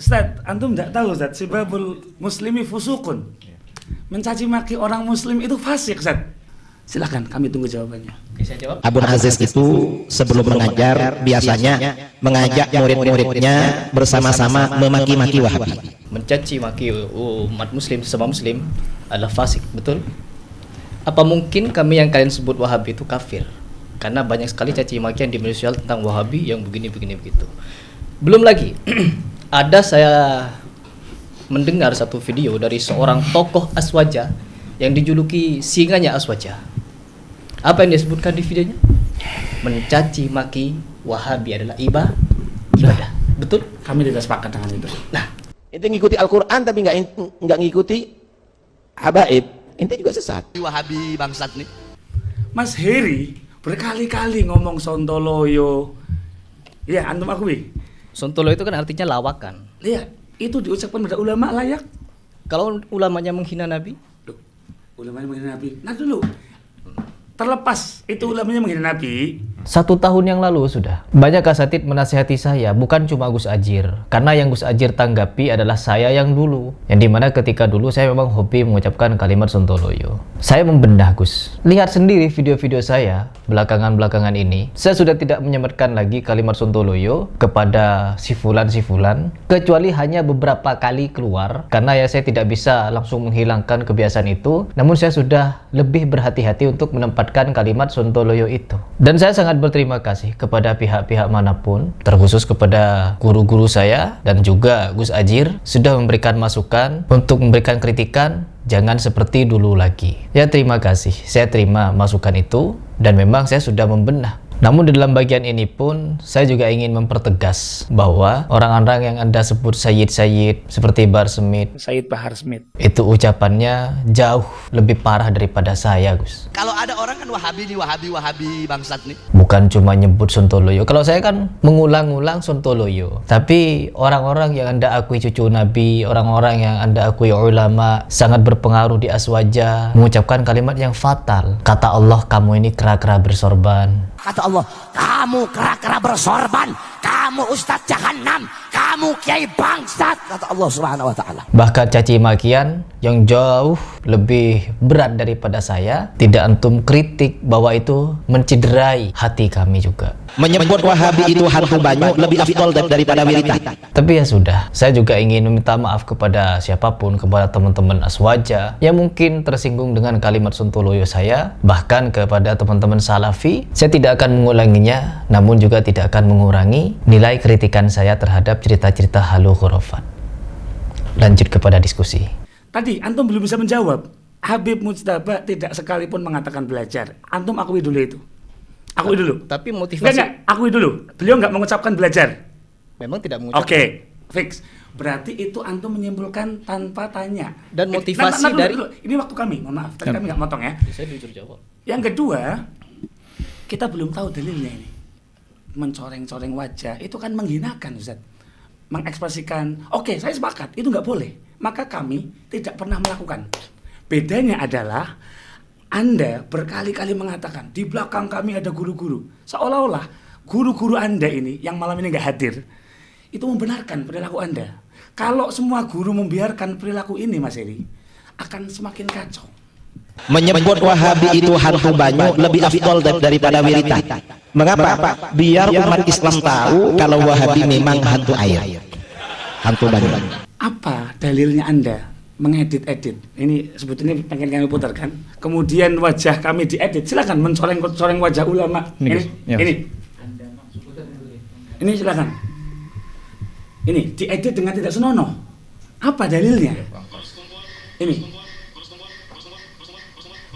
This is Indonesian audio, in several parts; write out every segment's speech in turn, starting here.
Ustaz, antum tidak tahu Ustaz, sibabul muslimi fusukun. Mencaci maki orang muslim itu fasik, Ustaz. Silakan, kami tunggu jawabannya. Oke, saya jawab. Abun Aziz itu sebelum mengajar biasanya mengajak murid-muridnya bersama-sama memaki-maki Wahabi. Mencaci maki umat muslim, sesama muslim adalah fasik, betul? Apa mungkin kami yang kalian sebut Wahabi itu kafir? Karena banyak sekali caci makian di media sosial tentang Wahabi yang begini begitu. Belum lagi ada saya mendengar satu video dari seorang tokoh Aswaja yang dijuluki singanya Aswaja. Apa yang disebutkan di videonya? Mencaci maki Wahabi adalah ibadah. Betul? Kami tidak sepakat dengan itu. Nah, Ente ngikuti Al-Quran tapi nggak ngikuti habaib, ente juga sesat. Wahabi bangsat nih. Mas Heri berkali-kali ngomong sontoloyo. Ya, antum akui. sontolo itu kan artinya lawakan. Iya, itu diucapkan pada ulama layak. Kalau ulamanya menghina Nabi, Loh, ulamanya menghina Nabi. Nah dulu, terlepas itu ulamanya menghina Nabi. 1 tahun yang lalu sudah banyak asatid menasihati saya, bukan cuma Gus Ajir, karena yang Gus Ajir tanggapi adalah saya yang dulu, yang dimana ketika dulu saya memang hobi mengucapkan kalimat sontoloyo. Saya membendah Gus, lihat sendiri video-video saya belakangan ini, saya sudah tidak menyematkan lagi kalimat sontoloyo kepada si fulan, kecuali hanya beberapa kali keluar, karena ya saya tidak bisa langsung menghilangkan kebiasaan itu, namun saya sudah lebih berhati-hati untuk menempatkan kalimat sontoloyo itu. Dan saya sangat berterima kasih kepada pihak-pihak manapun, terkhusus kepada guru-guru saya dan juga Gus Ajir sudah memberikan masukan untuk memberikan kritikan, jangan seperti dulu lagi. Ya, terima kasih, saya terima masukan itu dan memang saya sudah membenah. Namun di dalam bagian ini pun saya juga ingin mempertegas bahwa orang-orang yang Anda sebut Sayyid seperti Bahar Smith, Sayyid Bahar Smith, itu ucapannya jauh lebih parah daripada saya, Gus. Kalau ada orang kan Wahabi nih, Wahabi bangsat nih. Bukan cuma nyebut sontoloyo. Kalau saya kan mengulang-ulang sontoloyo. Tapi orang-orang yang Anda akui cucu Nabi, orang-orang yang Anda akui ulama, sangat berpengaruh di Aswaja, mengucapkan kalimat yang fatal. Kata Allah, kamu ini kera-kera bersorban. Kata Allah, kamu kera-kera bersorban, kamu ustadz jahanam, kamu kiai bangsat. Kata Allah Subhanahu wa taala. Bahkan caci makian yang jauh lebih berat daripada saya, tidak antum kritik bahwa itu mencederai hati kami juga. Menyebut Wahabi itu hantu banyu lebih afdol daripada Wirita. Tapi ya sudah, saya juga ingin meminta maaf kepada siapapun, kepada teman-teman Aswaja yang mungkin tersinggung dengan kalimat sontoloyo saya, bahkan kepada teman-teman Salafi. Saya tidak akan mengulanginya, namun juga tidak akan mengurangi nilai kritikan saya terhadap cerita-cerita halu khurafat. Lanjut kepada diskusi. Tadi antum belum bisa menjawab. Habib Mujtaba tidak sekalipun mengatakan belajar. Antum akui dulu itu. Akui dulu. Tapi motivasi Enggak, akui dulu. Beliau nggak mengucapkan belajar. memang tidak mengucapkan. Oke, fix. Berarti itu antum menyimpulkan tanpa tanya. Dan motivasi dulu, dari dulu. Ini waktu kami, mohon maaf. Tadi kami nggak motong ya. Saya jujur jawab. Yang kedua, kita belum tahu dalilnya ini. Mencoreng-coreng wajah itu kan menghinakan, Ustaz. Mengekspresikan, oke, saya sepakat, itu nggak boleh. Maka kami tidak pernah melakukan. Bedanya adalah Anda berkali-kali mengatakan di belakang kami ada guru-guru, seolah-olah guru-guru Anda ini yang malam ini nggak hadir itu membenarkan perilaku Anda. Kalau semua guru membiarkan perilaku ini, Mas Heri, akan semakin kacau. Menyebut Wahabi itu hantu banyu lebih afdol daripada Wirita. Mengapa? Biar umat Islam tahu kalau Wahabi memang hantu air, hantu banyu. Apa dalilnya Anda mengedit-edit? Ini sebetulnya pengen kami putarkan. Kemudian wajah kami diedit. Silakan mencoreng-coreng wajah ulama. Ini silakan. Ini diedit dengan tidak senonoh. Apa dalilnya? Ini.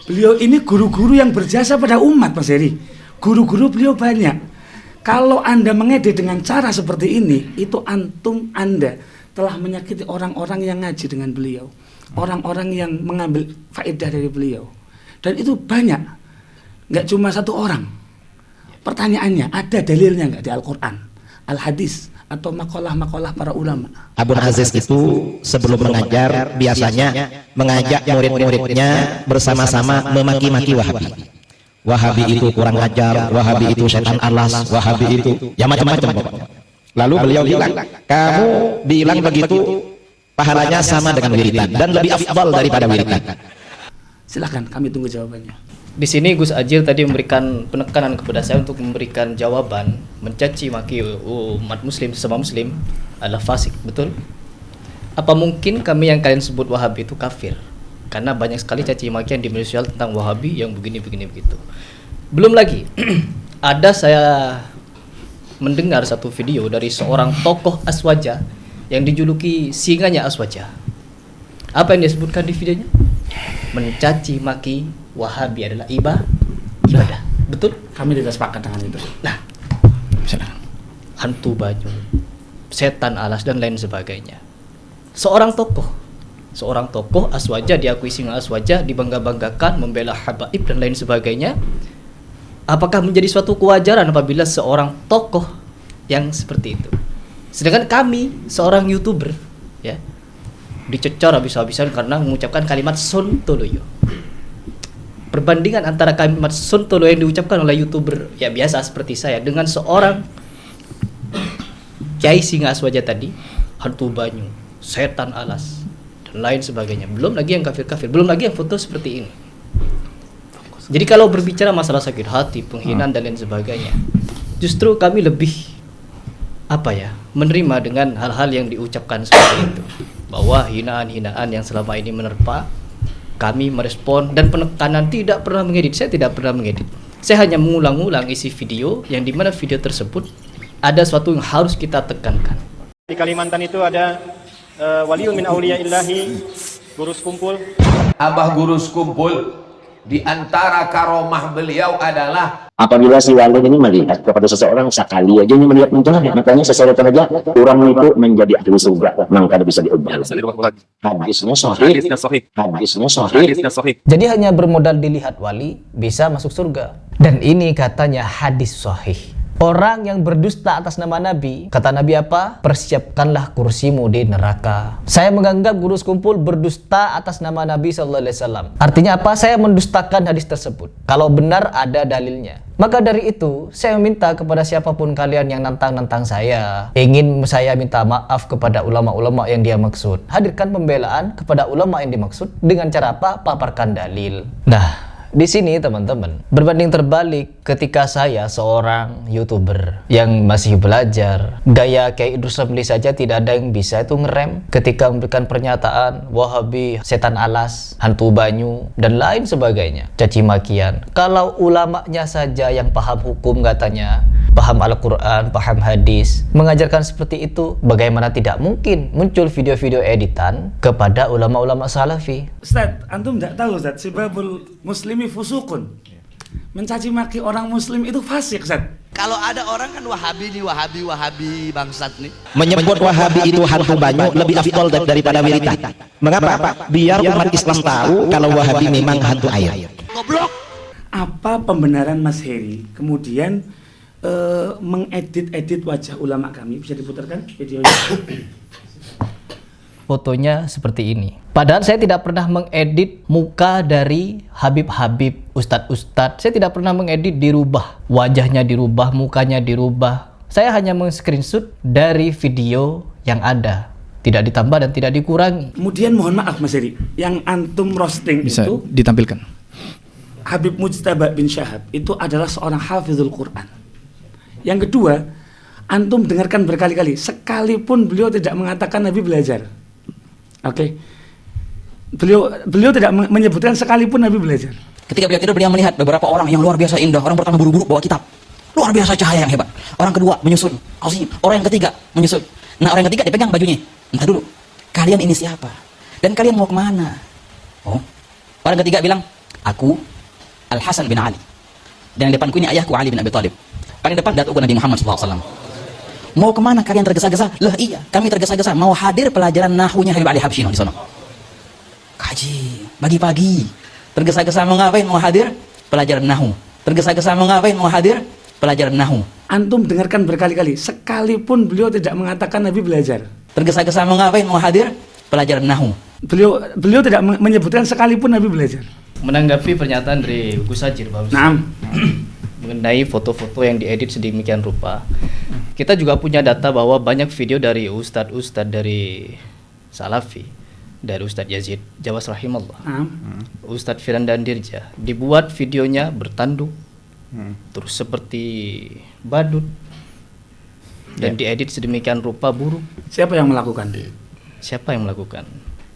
Beliau ini guru-guru yang berjasa pada umat, Mas Heri. Guru-guru beliau banyak. Kalau Anda mengedit dengan cara seperti ini, itu Anda telah menyakiti orang-orang yang ngaji dengan beliau, orang-orang yang mengambil faedah dari beliau. Dan itu banyak, nggak cuma satu orang. Pertanyaannya, ada dalilnya nggak di Al-Quran, Al-Hadis, atau makalah-makalah para ulama? Abun Aziz itu sebelum mengajar biasanya mengajak murid-muridnya bersama-sama memaki-maki Wahabi. Wahabi itu kurang ajar, Wahabi itu setan alas, Wahabi itu ya macam-macam. Lalu beliau bilang, kamu bilang begitu pahalanya sama dengan wiridan dan lebih afdal daripada wiridan. Silakan, kami tunggu jawabannya. Di sini Gus Ajir tadi memberikan penekanan kepada saya untuk memberikan jawaban mencaci maki umat muslim, sesama muslim adalah fasik, betul? Apa mungkin kami yang kalian sebut Wahabi itu kafir? Karena banyak sekali caci maki yang di media sosial tentang Wahabi yang begini begitu. Belum lagi ada saya mendengar satu video dari seorang tokoh Aswaja yang dijuluki singanya Aswaja. Apa yang disebutkan di videonya? Mencaci maki Wahabi adalah ibadah. Betul? Kami tidak sepakat dengan itu. Nah, hantu baju, setan alas dan lain sebagainya. Seorang tokoh Aswaja, diakui singa Aswaja, dibangga-banggakan, membela habaib dan lain sebagainya. Apakah menjadi suatu kewajaran apabila seorang tokoh yang seperti itu? Sedangkan kami, seorang YouTuber, ya, dicecar habis-habisan karena mengucapkan kalimat sontoloyo. Perbandingan antara kalimat sontoloyo yang diucapkan oleh YouTuber ya biasa seperti saya dengan seorang Kiai Singa Aswaja tadi, hantu banyu, setan alas dan lain sebagainya. Belum lagi yang kafir-kafir, belum lagi yang foto seperti ini. Jadi kalau berbicara masalah sakit hati, penghinaan dan lain sebagainya, justru kami lebih menerima dengan hal-hal yang diucapkan seperti itu, bahwa hinaan-hinaan yang selama ini menerpa kami merespon dan penekanan tidak pernah mengedit. Saya tidak pernah mengedit. Saya hanya mengulang-ulang isi video yang dimana video tersebut ada sesuatu yang harus kita tekankan. Di Kalimantan itu ada waliun min auliya'illahi, guru sekumpul. Abah guru sekumpul, di antara karomah beliau adalah apabila si wali ini melihat kepada seseorang sekali aja ini melihat munculnya, makanya seseorang aja orang itu menjadi ahli surga, maka bisa diubah. Hadisnya sahih. Jadi hanya bermodal dilihat wali bisa masuk surga. Dan ini katanya hadis sahih. Orang yang berdusta atas nama Nabi, kata Nabi apa? Persiapkanlah kursimu di neraka. Saya menganggap guru sekumpul berdusta atas nama Nabi SAW. Artinya apa? Saya mendustakan hadis tersebut. Kalau benar ada dalilnya. Maka dari itu, saya meminta kepada siapapun kalian yang nantang-nantang saya, ingin saya minta maaf kepada ulama-ulama yang dia maksud. Hadirkan pembelaan kepada ulama yang dimaksud dengan cara apa? Paparkan dalil. Nah, di sini teman-teman, berbanding terbalik ketika saya seorang YouTuber yang masih belajar, gaya kayak Idrus Ramli saja tidak ada yang bisa itu ngerem ketika memberikan pernyataan Wahabi, setan alas, hantu banyu dan lain sebagainya, caci makian. Kalau ulamanya saja yang paham hukum katanya, paham Al-Quran, paham hadis, mengajarkan seperti itu, bagaimana tidak mungkin muncul video-video editan kepada ulama-ulama salafi? Ustaz, antum tidak tahu Ustaz, sibabul muslimi fusukun. Mencaci maki orang muslim itu fasik, Ustaz. Kalau ada orang kan Wahabi nih, Wahabi bangsat nih. Menyebut Wahabi itu hantu banyu lebih afdal daripada wiridan. Mengapa? Biar umat Islam tahu kalau Wahabi memang hantu air. Goblok. Apa pembenaran Mas Heri kemudian mengedit wajah ulama kami? Bisa diputarkan videonya? Fotonya seperti ini. Padahal saya tidak pernah mengedit muka dari Habib-Habib, Ustadz-Ustadz. Saya tidak pernah mengedit dirubah. Wajahnya dirubah, mukanya dirubah. Saya hanya meng-screenshot dari video yang ada. Tidak ditambah dan tidak dikurangi. Kemudian mohon maaf Mas Heri, yang antum roasting bisa itu ditampilkan. Habib Mujtaba bin Syahab itu adalah seorang hafizul Quran. Yang kedua, antum dengarkan berkali-kali, sekalipun beliau tidak mengatakan Nabi belajar. Oke. Beliau tidak menyebutkan sekalipun Nabi belajar. Ketika beliau tidur, beliau melihat beberapa orang yang luar biasa indah. Orang pertama buru-buru bawa kitab, luar biasa cahaya yang hebat. Orang kedua menyusun, azim. Orang yang ketiga menyusun. Nah, orang yang ketiga dipegang bajunya. Entah dulu, kalian ini siapa? Dan kalian mau kemana? Oh, orang ketiga bilang, aku Al-Hasan bin Ali. Dan yang depanku ini ayahku Ali bin Abi Thalib. Paling depan datuk Nabi Muhammad SAW. Mau kemana kalian tergesa-gesa? Lah iya, kami tergesa-gesa mau hadir pelajaran nahunya Habib Ali Habsyi di sana. Kaji, pagi-pagi. Tergesa-gesa mau ngapain? Mau hadir pelajaran nahu. Tergesa-gesa mau ngapain? Mau hadir pelajaran nahu. Antum dengarkan berkali-kali, sekalipun beliau tidak mengatakan Nabi belajar. Tergesa-gesa mau ngapain? Mau hadir pelajaran nahu. Beliau tidak menyebutkan sekalipun Nabi belajar. Menanggapi pernyataan dari Gus Ajir barusan mengenai foto-foto yang diedit sedemikian rupa, kita juga punya data bahwa banyak video dari ustadz dari Salafi, dari Ustadz Yazid Jawas rahimallah, Ustadz Firanda Dirja, dibuat videonya bertanduk, terus seperti badut, dan diedit sedemikian rupa buruk. Siapa yang melakukan? Siapa yang melakukan?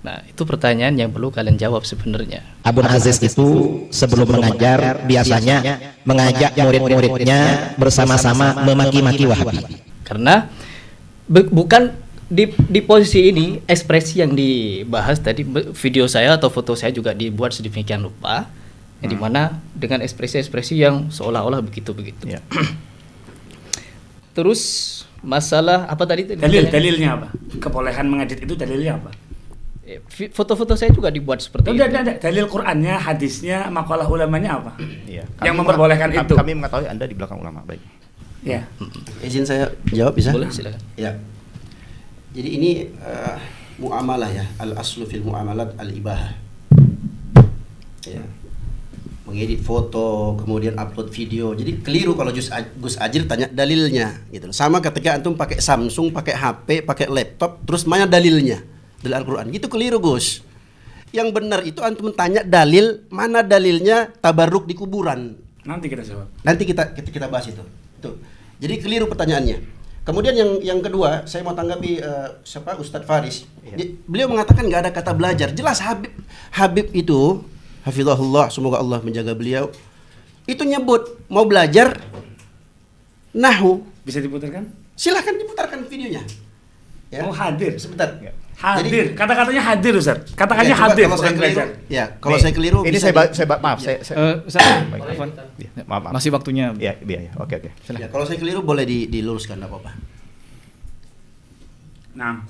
Nah, itu pertanyaan yang perlu kalian jawab sebenarnya. Abul Aziz itu sebelum mengajar biasanya mengajak murid-muridnya bersama-sama memaki-maki Wahabi. Karena bukan di posisi ini ekspresi yang dibahas tadi, video saya atau foto saya juga dibuat sedemikian rupa, yang dimana dengan ekspresi-ekspresi yang seolah-olah begitu-begitu. Terus masalah apa tadi? Dalilnya apa? Kebolehan mengedit itu dalilnya apa? Foto-foto saya juga dibuat seperti itu. Ada dalil Qur'annya, hadisnya, makalah ulamanya apa? Iya. Yang memperbolehkan itu. Kami mengetahui Anda di belakang ulama, baik. Ya. Izin saya jawab bisa? Boleh, silakan. Ya. Jadi ini muamalah ya, al-aslu fil muamalat al-ibahah. Ya. Mengedit foto, kemudian upload video. Jadi keliru kalau Gus Ajir tanya dalilnya gitu. Sama ketika antum pakai Samsung, pakai HP, pakai laptop, terus mana dalilnya? Dalil Al-Quran. Gitu keliru Gus. Yang benar itu antum tanya dalil, mana dalilnya tabarruk di kuburan. Nanti kita jawab. Nanti kita bahas itu. Tuh. Jadi keliru pertanyaannya. Kemudian yang kedua, saya mau tanggapi siapa Ustadz Faris. Beliau mengatakan nggak ada kata belajar. Jelas Habib itu, hafizahullah, semoga Allah menjaga beliau. Itu nyebut mau belajar nahwu. Bisa diputarkan? Silahkan diputarkan videonya. Ya. Oh, hadir. Sebentar. Hadir. Jadi, kata-katanya hadir, Ustaz. Katakannya ya, hadir. Kalau saya keliru, ya. Kalau saya keliru, ini maaf, maaf. Masih waktunya. Ya. Oke. Ya, kalau saya keliru boleh diluruskan, enggak apa-apa. Nah.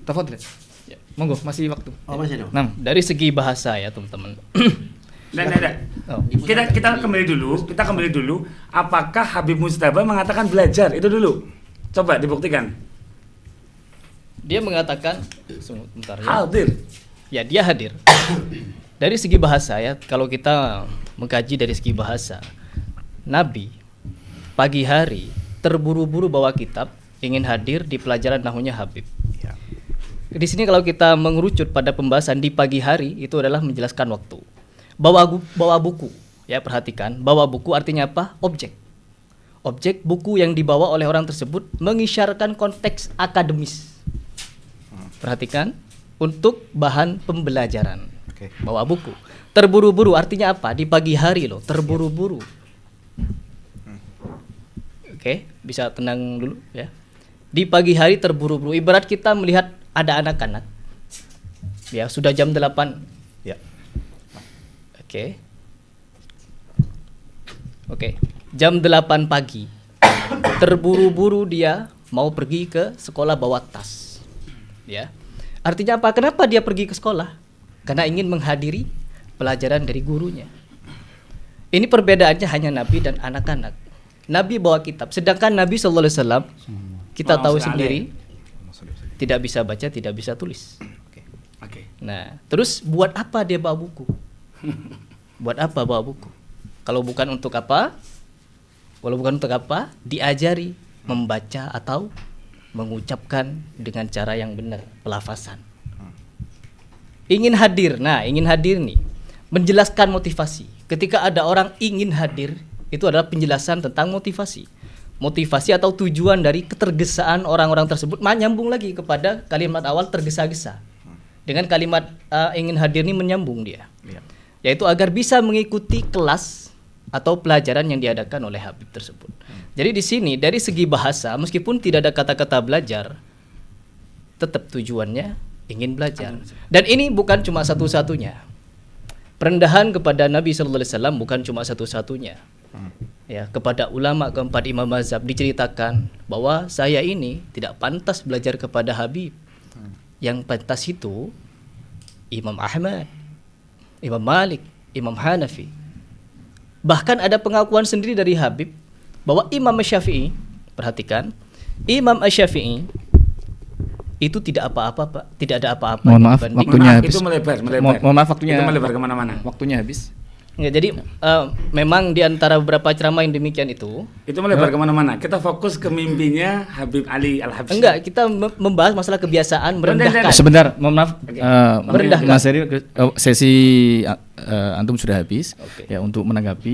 Tafadhol. Ya, monggo, masih waktu. Oh, masih dong. Nah, dari segi bahasa ya, teman-teman. Kita kembali dulu. Apakah Habib Mujtaba mengatakan belajar? Itu dulu. Coba dibuktikan. Dia mengatakan sebentar ya. Hadir. Ya, dia hadir. Dari segi bahasa ya, kalau kita mengkaji dari segi bahasa, Nabi pagi hari terburu-buru bawa kitab, ingin hadir di pelajaran nahwunya Habib. Ya. Di sini kalau kita mengerucut pada pembahasan di pagi hari, itu adalah menjelaskan waktu. Bawa buku, ya perhatikan, bawa buku artinya apa? Objek. Objek buku yang dibawa oleh orang tersebut mengisyaratkan konteks akademis. Perhatikan, untuk bahan pembelajaran. Bawa buku. Terburu-buru artinya apa? Di pagi hari loh, terburu-buru. Oke, bisa tenang dulu ya. Di pagi hari terburu-buru. Ibarat kita melihat ada anak-anak. Ya, sudah jam 8. Ya. Oke. Jam 8 pagi. Terburu-buru dia mau pergi ke sekolah bawa tas. Ya. Artinya apa? Kenapa dia pergi ke sekolah? Karena ingin menghadiri pelajaran dari gurunya. Ini perbedaannya hanya Nabi dan anak-anak. Nabi bawa kitab, sedangkan Nabi SAW kita tahu sendiri tidak bisa baca, tidak bisa tulis. Nah, terus buat apa dia bawa buku? Buat apa bawa buku? Kalau bukan untuk apa? Kalau bukan untuk apa? Diajari membaca atau mengucapkan dengan cara yang benar, pelafasan. Ingin hadir. Nah, ingin hadir nih menjelaskan motivasi. Ketika ada orang ingin hadir, itu adalah penjelasan tentang motivasi. Motivasi atau tujuan dari ketergesaan orang-orang tersebut menyambung lagi kepada kalimat awal tergesa-gesa. Dengan kalimat ingin hadir ini menyambung dia. Yaitu agar bisa mengikuti kelas atau pelajaran yang diadakan oleh Habib tersebut. Jadi di sini dari segi bahasa, meskipun tidak ada kata-kata belajar, tetap tujuannya ingin belajar. Dan ini bukan cuma satu-satunya. Perendahan kepada Nabi Sallallahu Alaihi Wasallam bukan cuma satu-satunya. Ya, kepada ulama keempat imam mazhab diceritakan bahwa saya ini tidak pantas belajar kepada Habib. Yang pantas itu Imam Ahmad, Imam Malik, Imam Hanafi. Bahkan ada pengakuan sendiri dari Habib bahwa Imam Syafi'i, perhatikan, Imam Syafi'i itu tidak apa-apa, Pak. Tidak ada apa-apa. Mohon maaf, waktunya habis. Itu melebar. Mohon maaf, waktunya. Itu melebar kemana-mana. Waktunya habis. Nggak, jadi memang di antara beberapa ceramah yang demikian itu melebar kemana-mana. Kita fokus ke mimpinya Habib Ali Al-Habsyi. Enggak, kita membahas masalah kebiasaan merendahkan. Sebentar, mohon maaf. Merendahkan. Mas Heri, sesi antum sudah habis. Ya, untuk menanggapi